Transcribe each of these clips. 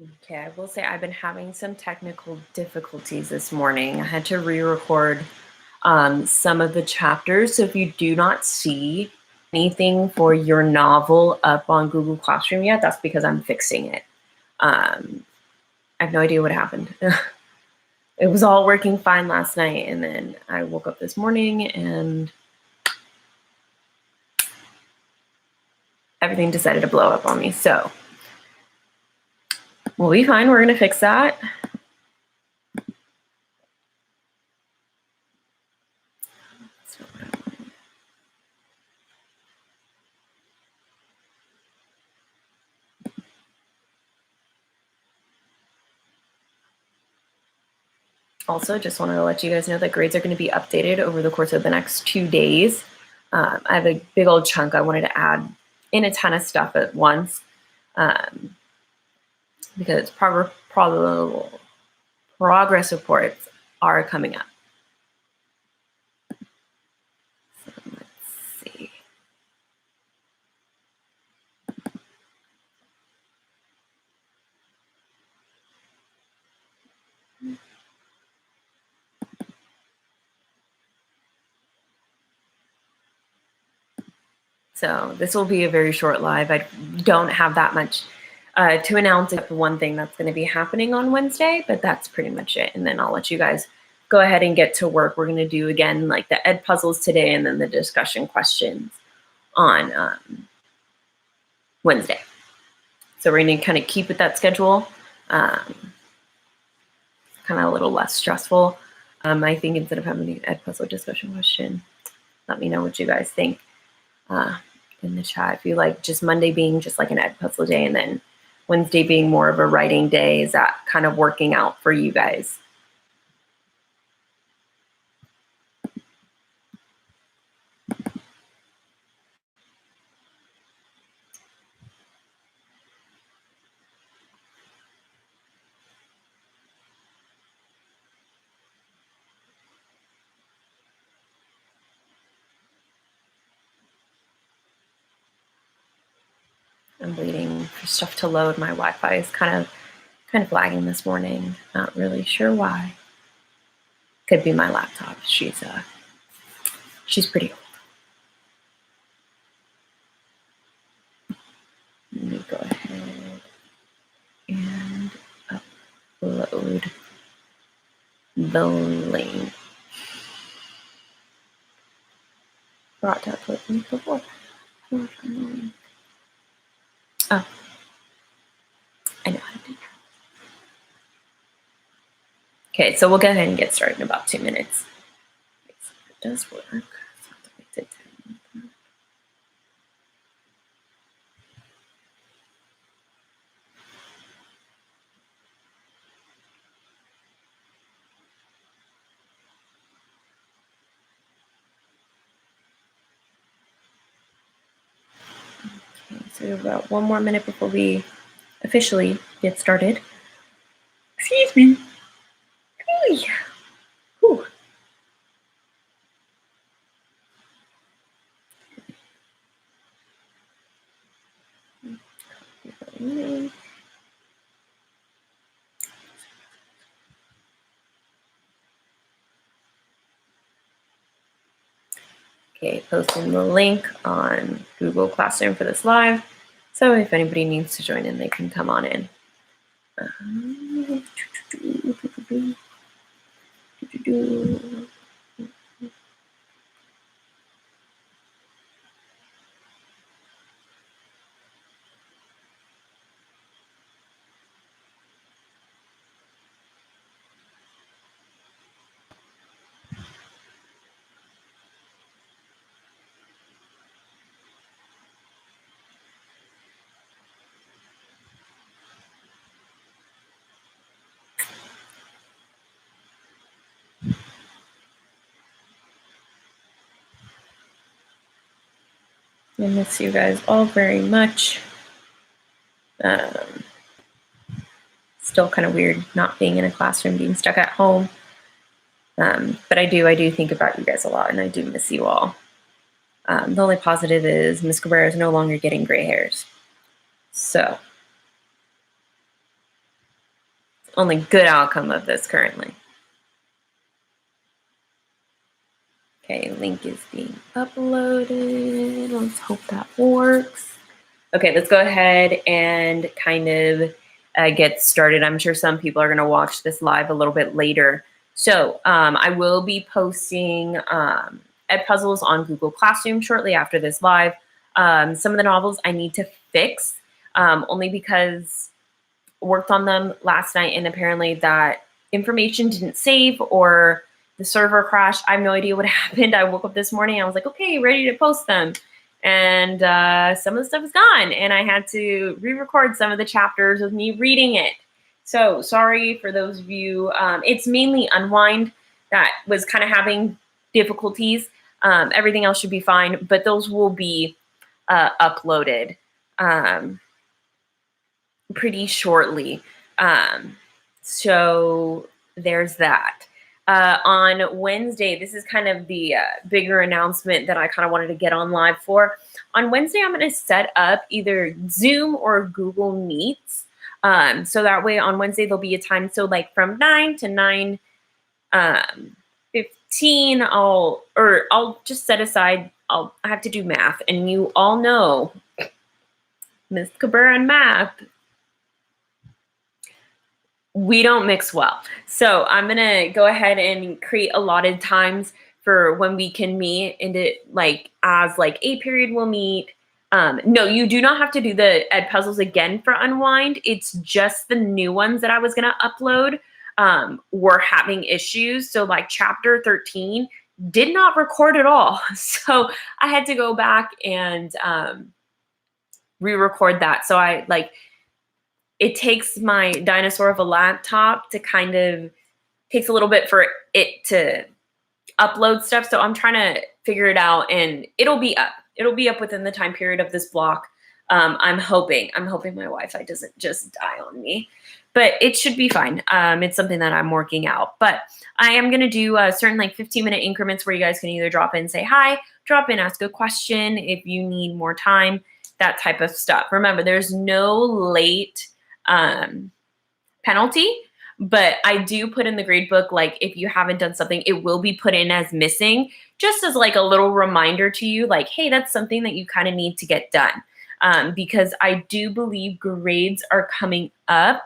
Okay, I will say I've been having some technical difficulties this morning. I had to re-record some of the chapters. So if you do not see anything for your novel up on Google Classroom yet, that's because I'm fixing it. I have no idea what happened. It was all working fine last night, and then I woke up this morning and everything decided to blow up on me. So we'll be fine. We're going to fix that. Also, just wanted to let you guys know that grades are going to be updated over the course of the next 2 days. I have a big old chunk I wanted to add in a ton of stuff at once because progress reports are coming up. So let's see. So this will be a very short live. I don't have that much to announce except one thing that's going to be happening on Wednesday, but that's pretty much it. And then I'll let you guys go ahead and get to work. We're going to do again like the ed puzzles today and then the discussion questions on Wednesday. So we're going to kind of keep with that schedule, kind of a little less stressful. I think instead of having the ed puzzle discussion question, let me know what you guys think in the chat. If you like just Monday being just like an ed puzzle day and then Wednesday being more of a writing day, is that kind of working out for you guys? I'm waiting for stuff to load. My Wi-Fi is kind of lagging this morning. Not really sure why. Could be my laptop. She's pretty old. Let me go ahead and upload the link. Forgot to upload the link before. Oh, I know how to do that. Okay, so we'll go ahead and get started in about 2 minutes. It does work. Okay, so we have about 1 more minute before we officially get started. Excuse me. Whew. Okay, posting the link on Google Classroom for this live. So if anybody needs to join in, they can come on in. I miss you guys all very much. Still kind of weird not being in a classroom, being stuck at home. But I do think about you guys a lot, and I do miss you all. The only positive is Miss Cabrera is no longer getting gray hairs. So only good outcome of this currently. Okay, link is being uploaded. Let's hope that works. Okay, let's go ahead and kind of get started. I'm sure some people are going to watch this live a little bit later. So I will be posting Edpuzzles on Google Classroom shortly after this live. Some of the novels I need to fix only because I worked on them last night and apparently that information didn't save or the server crashed. I have no idea what happened. I woke up this morning. I was like, okay, ready to post them. And some of the stuff is gone. And I had to re-record some of the chapters with me reading it. So sorry for those of you. It's mainly Unwind that was kind of having difficulties. Everything else should be fine, but those will be uploaded pretty shortly. So there's that. On Wednesday, this is kind of the bigger announcement that I kind of wanted to get on live for. On Wednesday, I'm going to set up either Zoom or Google Meets. So that way on Wednesday, there'll be a time. So like from 9 to 9, 15, I'll just set aside, I have to do math. And you all know Miss Cabrera and math, we don't mix well. So I'm going to go ahead and create allotted times for when we can meet into like as like a period we'll meet. No, you do not have to do the Edpuzzles again for Unwind. It's just the new ones that I was going to upload were having issues. So like chapter 13 did not record at all. So I had to go back and re-record that. So I like, it takes my dinosaur of a laptop to kind of takes a little bit for it to upload stuff. So I'm trying to figure it out and it'll be up. It'll be up within the time period of this block. I'm hoping my Wi-Fi doesn't just die on me, but it should be fine. It's something that I'm working out, but I am going to do certain like 15-minute increments where you guys can either drop in, say hi, drop in, ask a question if you need more time, that type of stuff. Remember, there's no late penalty, but I do put in the grade book, like if you haven't done something, it will be put in as missing, just as like a little reminder to you, like, hey, that's something that you kind of need to get done. Because I do believe grades are coming up.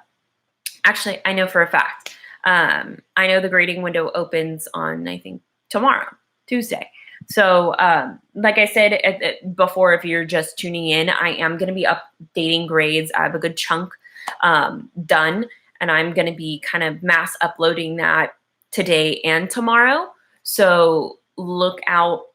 Actually, I know for a fact. I know the grading window opens on, I think, tomorrow, Tuesday. So like I said before, if you're just tuning in, I am going to be updating grades. I have a good chunk done, and I'm going to be kind of mass uploading that today and tomorrow. So look out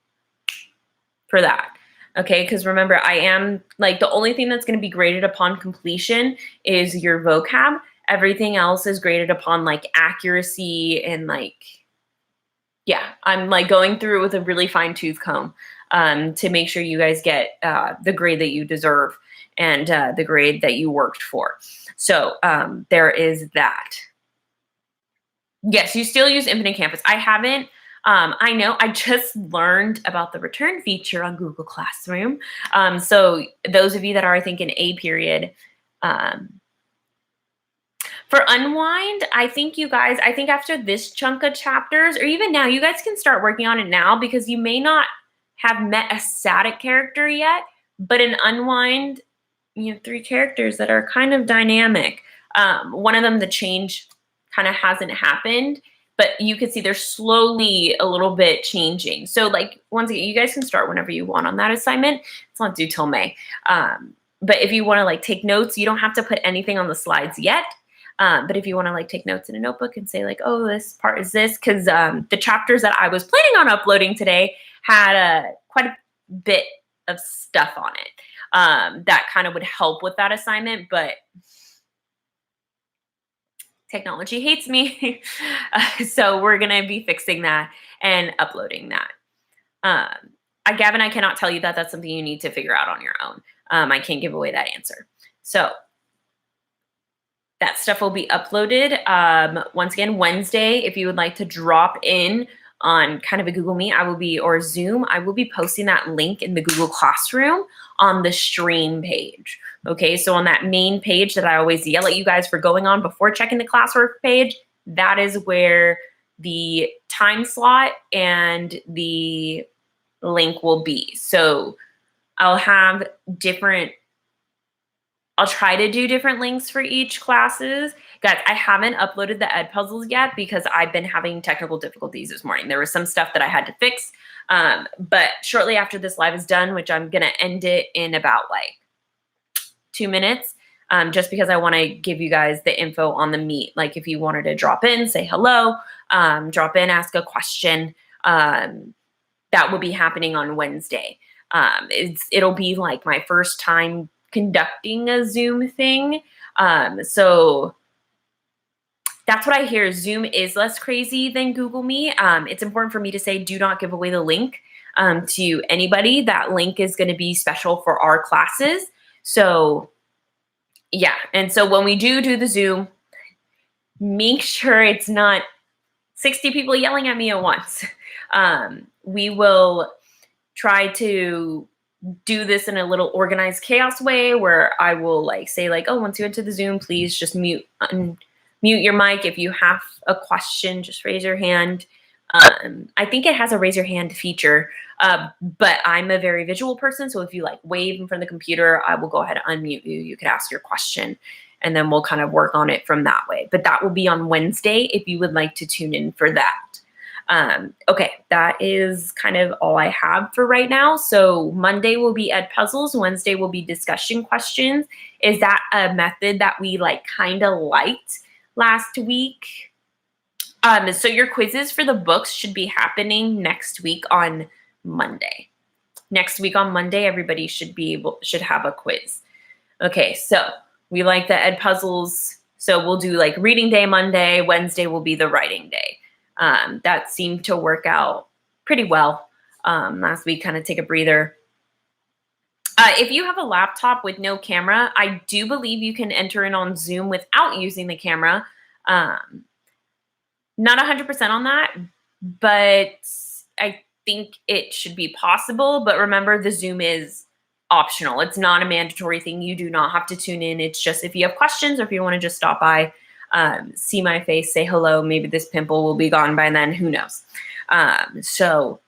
for that. Okay, because remember, I am like the only thing that's going to be graded upon completion is your vocab. Everything else is graded upon like accuracy and like, yeah, I'm like going through it with a really fine tooth comb to make sure you guys get the grade that you deserve and the grade that you worked for. So there is that. Yes, you still use Infinite Campus. I haven't. I know I just learned about the return feature on Google Classroom. So those of you that are, I think, in A period, for Unwind, I think after this chunk of chapters, or even now, you guys can start working on it now because you may not have met a static character yet, but in Unwind, you have 3 characters that are kind of dynamic. One of them, the change kind of hasn't happened, but you can see they're slowly a little bit changing. So like, once again, you guys can start whenever you want on that assignment. It's not due till May. But if you want to like take notes, you don't have to put anything on the slides yet. But if you want to like take notes in a notebook and say like, oh, this part is this, because the chapters that I was planning on uploading today had quite a bit of stuff on it that kind of would help with that assignment, but technology hates me. So we're going to be fixing that and uploading that. Gavin, I cannot tell you that that's something you need to figure out on your own. I can't give away that answer. So that stuff will be uploaded. Once again, Wednesday, if you would like to drop in on kind of a Google Meet, or Zoom, I will be posting that link in the Google Classroom on the stream page. Okay, so on that main page that I always yell at you guys for going on before checking the classwork page, that is where the time slot and the link will be. So I'll try to do different links for each classes. Guys, I haven't uploaded the Edpuzzles yet because I've been having technical difficulties this morning. There was some stuff that I had to fix. But shortly after this live is done, which I'm going to end it in about like 2 minutes, just because I want to give you guys the info on the Meet. Like if you wanted to drop in, say hello, drop in, ask a question, that will be happening on Wednesday. It'll be like my first time conducting a Zoom thing. So that's what I hear. Zoom is less crazy than Google Meet. It's important for me to say, do not give away the link to anybody. That link is going to be special for our classes. So yeah. And so when we do the Zoom, make sure it's not 60 people yelling at me at once. We will try to do this in a little organized chaos way where I will like say like, oh, once you enter the Zoom, please just mute your mic. If you have a question, just raise your hand. I think it has a raise your hand feature, but I'm a very visual person. So if you like wave in front of the computer, I will go ahead and unmute you. You could ask your question and then we'll kind of work on it from that way. But that will be on Wednesday if you would like to tune in for that. Okay, that is kind of all I have for right now. So Monday will be Edpuzzles. Wednesday will be discussion questions. Is that a method that we like kind of liked last week? So your quizzes for the books should be happening next week on Monday. Next week on Monday, everybody should have a quiz. Okay, so we like the Edpuzzles. So we'll do like reading day Monday. Wednesday will be the writing day. That seemed to work out pretty well. Last week, kind of take a breather. If you have a laptop with no camera, I do believe you can enter in on Zoom without using the camera. Not 100% on that, but I think it should be possible. But remember, the Zoom is optional. It's not a mandatory thing. You do not have to tune in. It's just if you have questions or if you want to just stop by, see my face, say hello. Maybe this pimple will be gone by then. Who knows? So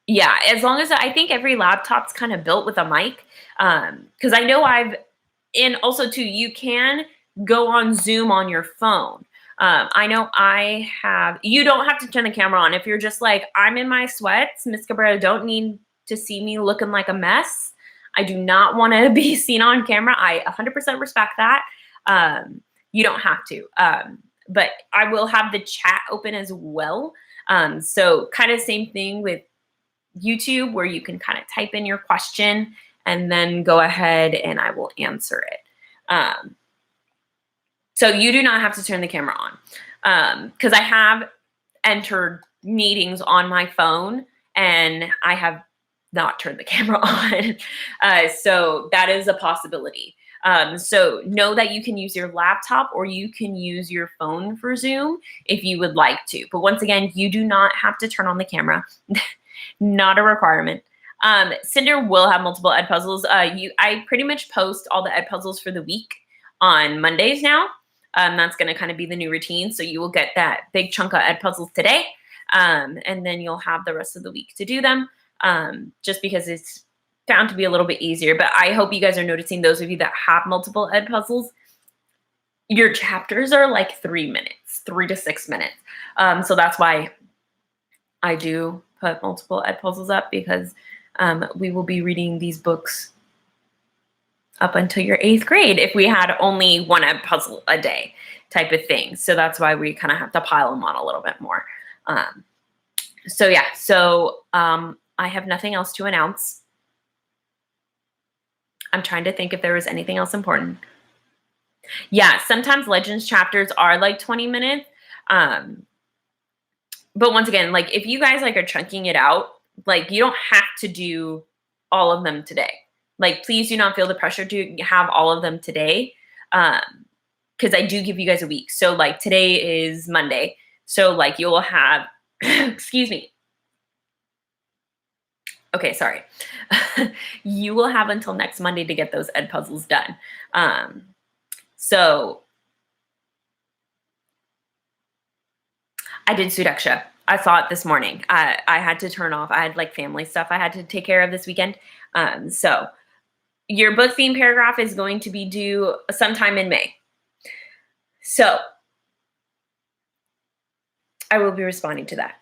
yeah, as long as I think every laptop's kind of built with a mic, because I know and also too, you can go on Zoom on your phone. I know you don't have to turn the camera on. If you're just like, I'm in my sweats, Miss Cabrera, don't need to see me looking like a mess. I do not want to be seen on camera. I 100% respect that. You don't have to. But I will have the chat open as well. So kind of same thing with YouTube where you can kind of type in your question and then go ahead and I will answer it. So you do not have to turn the camera on because I have entered meetings on my phone and I have not turned the camera on. So that is a possibility. So know that you can use your laptop or you can use your phone for Zoom if you would like to. But once again, you do not have to turn on the camera. Not a requirement. Cinder will have multiple Edpuzzles. I pretty much post all the Edpuzzles for the week on Mondays now. That's going to kind of be the new routine. So you will get that big chunk of Edpuzzles today. And then you'll have the rest of the week to do them. Just because it's found to be a little bit easier. But I hope you guys are noticing, those of you that have multiple Edpuzzles, your chapters are like 3 minutes, 3 to 6 minutes. So that's why I do put multiple Edpuzzles up, because we will be reading these books up until your 8th grade if we had only one Edpuzzle a day type of thing. So that's why we kind of have to pile them on a little bit more. So yeah, so I have nothing else to announce. I'm trying to think if there was anything else important. Yeah, sometimes Legends chapters are like 20 minutes. But once again, like if you guys like are chunking it out, like you don't have to do all of them today. Like please do not feel the pressure to have all of them today. Because I do give you guys a week. So like today is Monday. So like you'll have, excuse me. Okay, sorry. You will have until next Monday to get those ed puzzles done. So I did Sudaksha. I saw it this morning. I had to turn off. I had like family stuff I had to take care of this weekend. So your book theme paragraph is going to be due sometime in May. So I will be responding to that.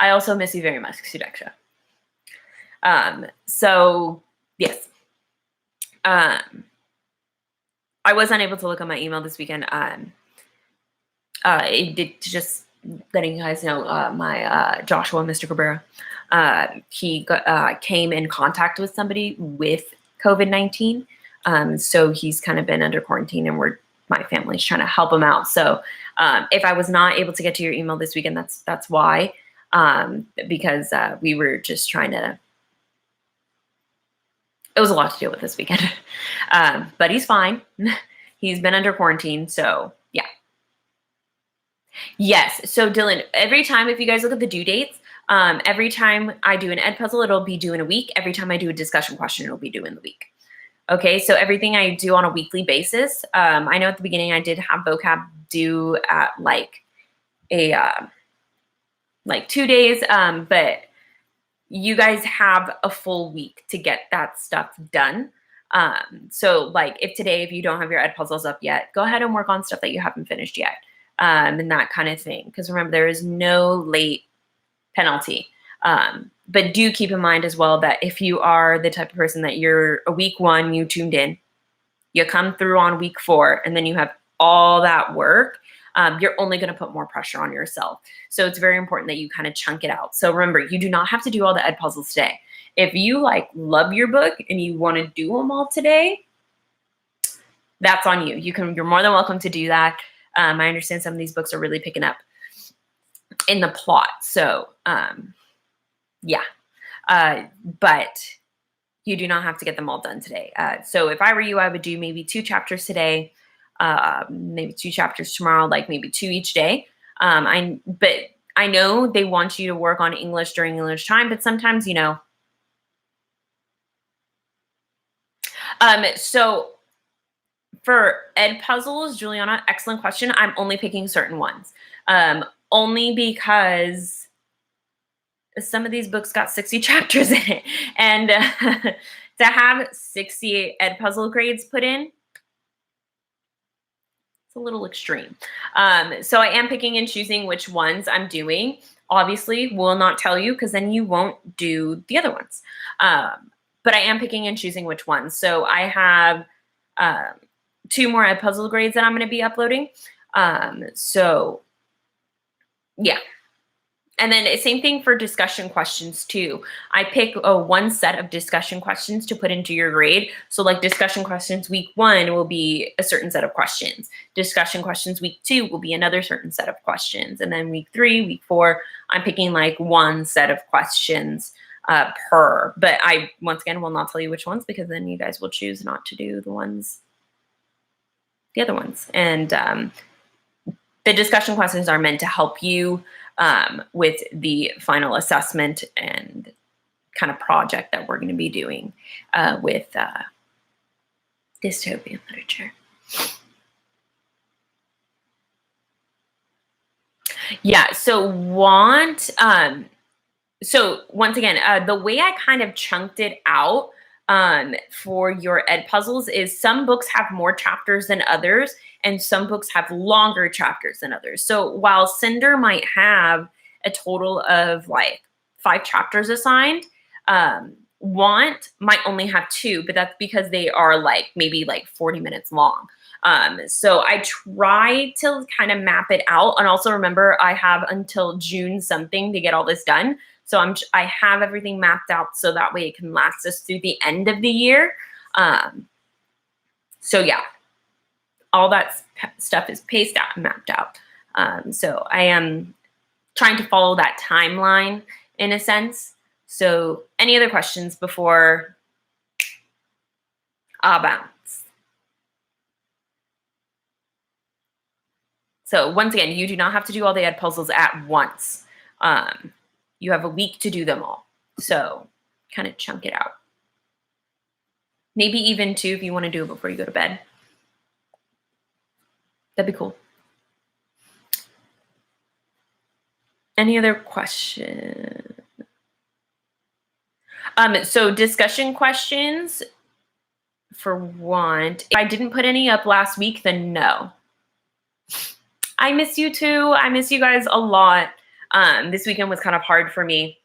I also miss you very much, Sudaksha. So yes. I was unable to look at my email this weekend. It did just letting you guys know, my Joshua, Mr. Cabrera, he came in contact with somebody with COVID-19. So he's kind of been under quarantine, and my family's trying to help him out. So if I was not able to get to your email this weekend, that's why, because we were just trying to. It was a lot to deal with this weekend, but he's fine. He's been under quarantine, so yeah. Yes. So Dylan, every time, if you guys look at the due dates, every time I do an ed puzzle, it'll be due in a week. Every time I do a discussion question, it'll be due in the week. Okay. So everything I do on a weekly basis. I know at the beginning I did have vocab due at like 2 days, but you guys have a full week to get that stuff done. So like if you don't have your ed puzzles up yet, go ahead and work on stuff that you haven't finished yet. And that kind of thing. Because remember, there is no late penalty. But do keep in mind as well that if you are the type of person that you're a week 1, you tuned in, you come through on week 4, and then you have all that work, you're only going to put more pressure on yourself. So it's very important that you kind of chunk it out. So remember, you do not have to do all the ed puzzles today. If you like love your book and you want to do them all today, that's on you. You're more than welcome to do that. I understand some of these books are really picking up in the plot. So yeah, but you do not have to get them all done today. So if I were you, I would do maybe 2 chapters today, maybe 2 chapters tomorrow, like maybe 2 each day. But I know they want you to work on English during English time, but sometimes, so for ed puzzles, Juliana, excellent question. I'm only picking certain ones, only because some of these books got 60 chapters in it, and to have 60 ed puzzle grades put in, it's a little extreme. So I am picking and choosing which ones I'm doing. Obviously, will not tell you because then you won't do the other ones. But I am picking and choosing which ones. So I have 2 more ed puzzle grades that I'm going to be uploading. So yeah. And then same thing for discussion questions too. I pick one set of discussion questions to put into your grade. So like discussion questions week 1 will be a certain set of questions. Discussion questions week 2 will be another certain set of questions. And then week 3, week 4, I'm picking like one set of questions per. But I, once again, will not tell you which ones because then you guys will choose not to do the other ones. And the discussion questions are meant to help you with the final assessment and kind of project that we're going to be doing with dystopian literature. Yeah, so so once again, the way I kind of chunked it out for your ed puzzles is some books have more chapters than others, and some books have longer chapters than others. So while Cinder might have a total of like 5 chapters assigned, Want might only have 2, but that's because they are like maybe like 40 minutes long. So I try to kind of map it out. And also remember, I have until June something to get all this done. So I have everything mapped out so that way it can last us through the end of the year. So yeah, all that stuff is paced out and mapped out. So I am trying to follow that timeline in a sense. So any other questions before I'll bounce? So once again, you do not have to do all the Edpuzzles at once. You have a week to do them all. So kind of chunk it out. Maybe even 2 if you want to do it before you go to bed. That'd be cool. Any other questions? So discussion questions, for one. If I didn't put any up last week, then no. I miss you too. I miss you guys a lot. This weekend was kind of hard for me.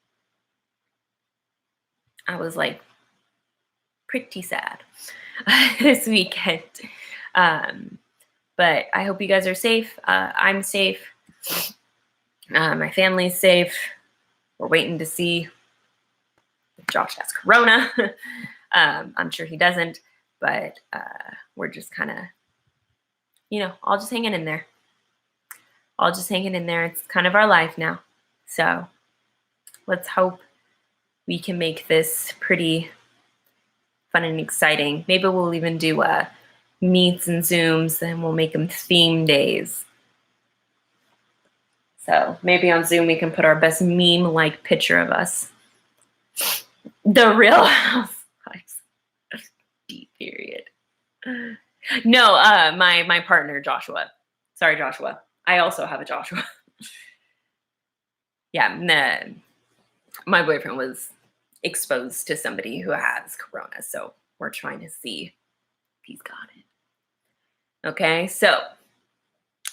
I was like pretty sad this weekend. But I hope you guys are safe. I'm safe. My family's safe. We're waiting to see if Josh has corona. I'm sure he doesn't, but we're just kind of, all just hanging in there. All just hanging in there. It's kind of our life now. So let's hope we can make this pretty fun and exciting. Maybe we'll even do meets and Zooms, and we'll make them theme days. So maybe on Zoom we can put our best meme-like picture of us. The Real Housewives of D period. No, my partner, Joshua. Sorry, Joshua. I also have a Joshua. Yeah, my boyfriend was exposed to somebody who has corona, so we're trying to see if he's got it. Okay, so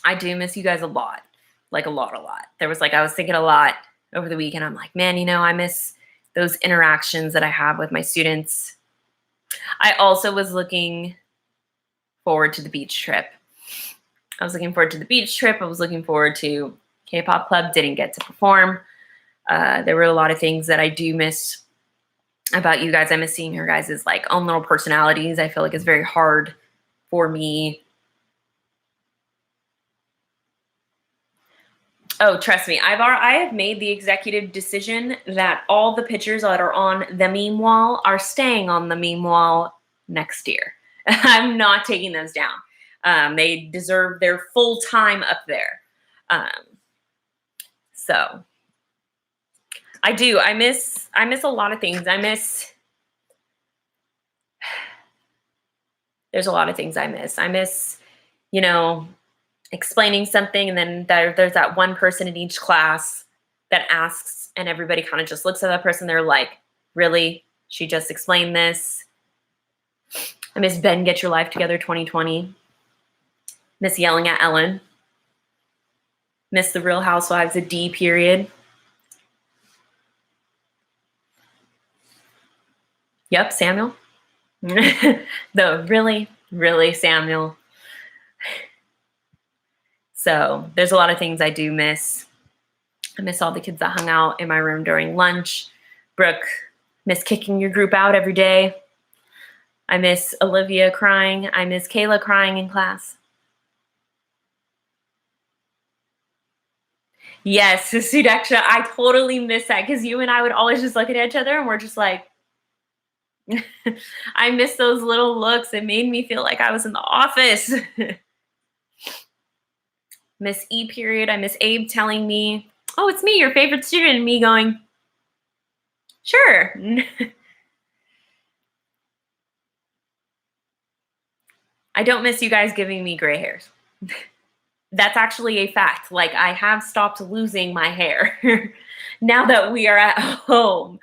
I do miss you guys a lot. Like a lot. There was I was thinking a lot over the weekend. I'm like, man, I miss those interactions that I have with my students. I also was looking forward to the beach trip. I was looking forward to K-pop club. Didn't get to perform. There were a lot of things that I do miss about you guys. I miss seeing your guys' own little personalities. I feel like it's very hard for me. Oh, trust me, I have made the executive decision that all the pictures that are on the meme wall are staying on the meme wall next year. I'm not taking those down. They deserve their full time up there. So I do. I miss a lot of things. There's a lot of things I miss. I miss, explaining something, and then there's that one person in each class that asks, and everybody kind of just looks at that person. They're like, really? She just explained this? I miss Ben Get Your Life Together 2020. Miss yelling at Ellen. Miss The Real Housewives of D period. Yep, Samuel. The really Samuel. So there's a lot of things I do miss. I miss all the kids that hung out in my room during lunch. Brooke, miss kicking your group out every day. I miss Olivia crying. I miss Kayla crying in class. Yes, Sudaksha, I totally miss that because you and I would always just look at each other and we're just like, I miss those little looks. It made me feel like I was in the office. Miss E period. I miss Abe telling me, oh, it's me, your favorite student, and me going, sure. I don't miss you guys giving me gray hairs. That's actually a fact. I have stopped losing my hair now that we are at home.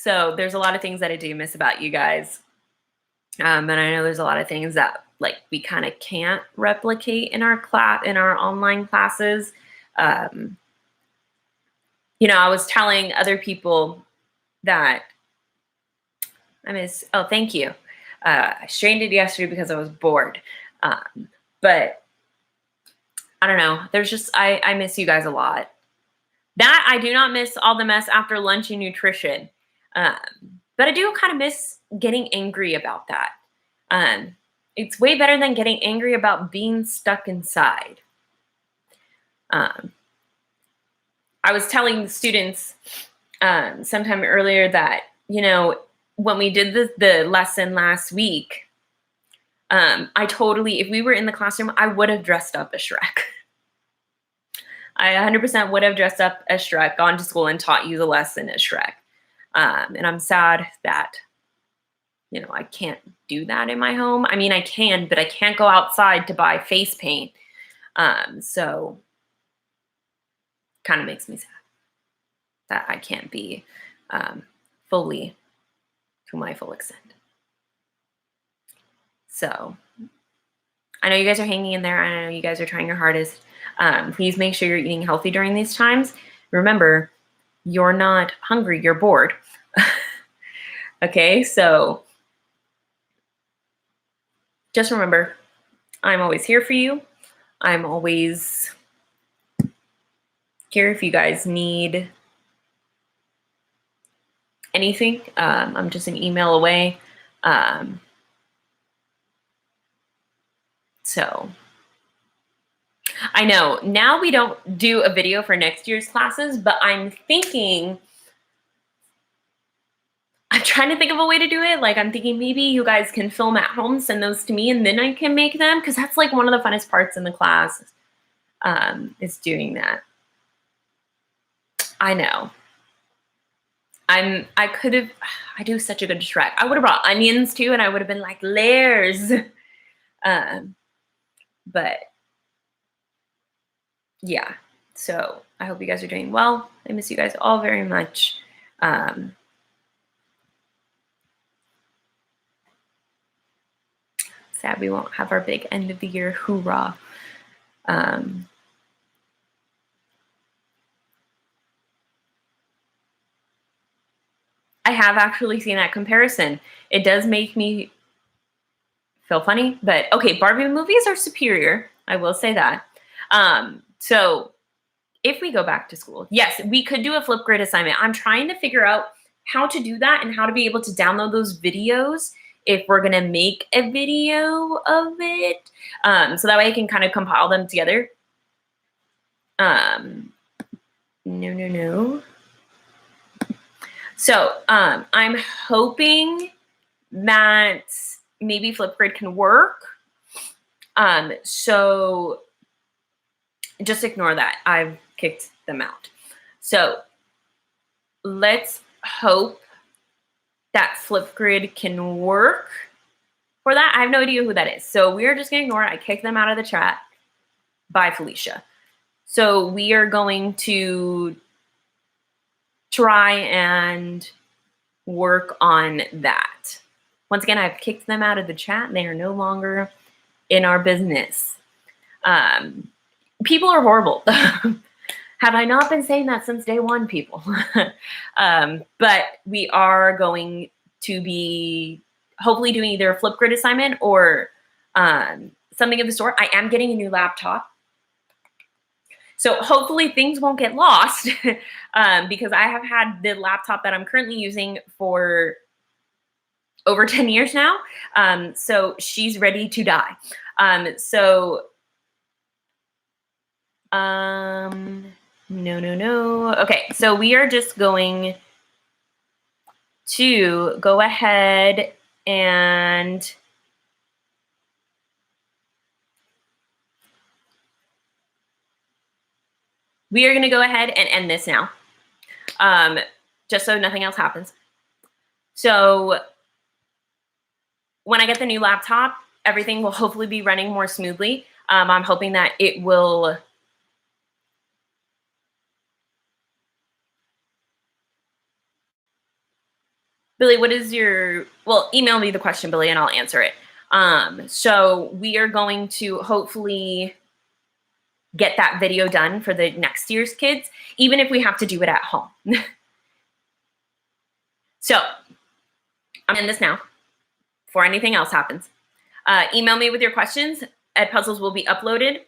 So there's a lot of things that I do miss about you guys. And I know there's a lot of things that we kind of can't replicate in our online classes. I was telling other people that I miss, oh, thank you. I strained it yesterday because I was bored. But I don't know. There's just, I miss you guys a lot. That I do not miss all the mess after lunch and nutrition. But I do kind of miss getting angry about that. It's way better than getting angry about being stuck inside. I was telling the students sometime earlier that, when we did the lesson last week, I totally, if we were in the classroom, I would have dressed up as Shrek. I 100% would have dressed up as Shrek, gone to school and taught you the lesson as Shrek. And I'm sad that, I can't do that in my home. I mean, I can, but I can't go outside to buy face paint. So kind of makes me sad that I can't be fully to my full extent. So I know you guys are hanging in there. I know you guys are trying your hardest. Please make sure you're eating healthy during these times. Remember, you're not hungry, you're bored. Okay, so just remember, I'm always here for you. I'm always here if you guys need anything. I'm just an email away. So I know now we don't do a video for next year's classes, but I'm trying to think of a way to do it. Like I'm thinking maybe you guys can film at home, send those to me, and then I can make them, because that's like one of the funnest parts in the class, is doing that. I know. I do such a good Shrek. I would have brought onions too, and I would have been like layers. But yeah, so I hope you guys are doing well. I miss you guys all very much. Sad we won't have our big end of the year hoorah. I have actually seen that comparison. It does make me feel funny, but okay, Barbie movies are superior. I will say that. So if we go back to school, yes, we could do a Flipgrid assignment. I'm trying to figure out how to do that and how to be able to download those videos if we're going to make a video of it. So that way I can kind of compile them together. No. So I'm hoping that maybe Flipgrid can work. So just ignore that. I've kicked them out. So let's hope that Flipgrid can work for that. I have no idea who that is. So we're just going to ignore it. I kicked them out of the chat. Bye, Felicia. So we are going to try and work on that. Once again, I've kicked them out of the chat. They are no longer in our business. People are horrible. Have I not been saying that since day one, people? But we are going to be hopefully doing either a Flipgrid assignment or something of the sort. I am getting a new laptop. So hopefully things won't get lost because I have had the laptop that I'm currently using for over 10 years now. So she's ready to die. No. Okay, so we are just going to go ahead and we are going to go ahead and end this now, just so nothing else happens. So when I get the new laptop, everything will hopefully be running more smoothly. I'm hoping that it will Billy, what is your, well, email me the question, Billy, and I'll answer it. So we are going to hopefully get that video done for the next year's kids, even if we have to do it at home. So I'm in this now before anything else happens. Email me with your questions. Edpuzzles will be uploaded.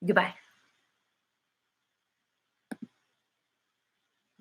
Goodbye.